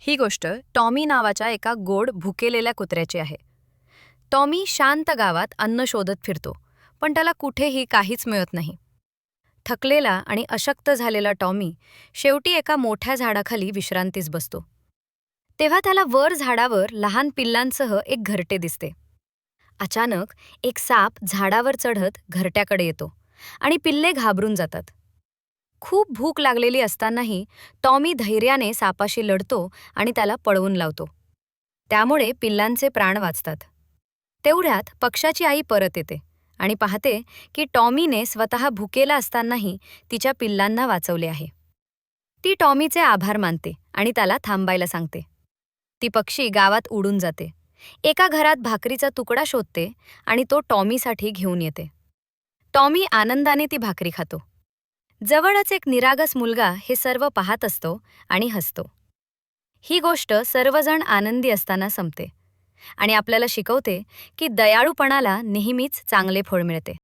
ही गोष्ट टॉमी नावाच्या एका गोड भुकेलेल्या कुत्र्याची आहे. टॉमी शांत गावात अन्न शोधत फिरतो, पण त्याला कुठेही काहीच मिळत नाही. थकलेला आणि अशक्त झालेला टॉमी शेवटी एका मोठ्या झाडाखाली विश्रांतीस बसतो. तेव्हा त्याला वर झाडावर लहान पिल्लांसह एक घरटे दिसते. अचानक एक साप झाडावर चढत घरट्याकडे येतो आणि पिल्ले घाबरून जातात. खूप भूक लागलेली असतानाही टॉमी धैर्याने सापाशी लढतो आणि त्याला पळवून लावतो. त्यामुळे पिल्लांचे प्राण वाचतात. तेवढ्यात पक्षाची आई परत येते आणि पाहते की टॉमीने स्वतः भुकेला असतानाही तिच्या पिल्लांना वाचवले आहे. ती टॉमीचे आभार मानते आणि त्याला थांबायला सांगते. ती पक्षी गावात उडून जाते. एका घरात भाकरीचा तुकडा शोधते आणि तो टॉमीसाठी घेऊन येते. टॉमी आनंदाने ती भाकरी खातो. जवळच एक निरागस मुलगा हे सर्व पाहत असतो आणि हसतो. ही गोष्ट सर्वजण आनंदी असताना संपते आणि आपल्याला शिकवते की दयाळूपणाला नेहमीच चांगले फळ मिळते.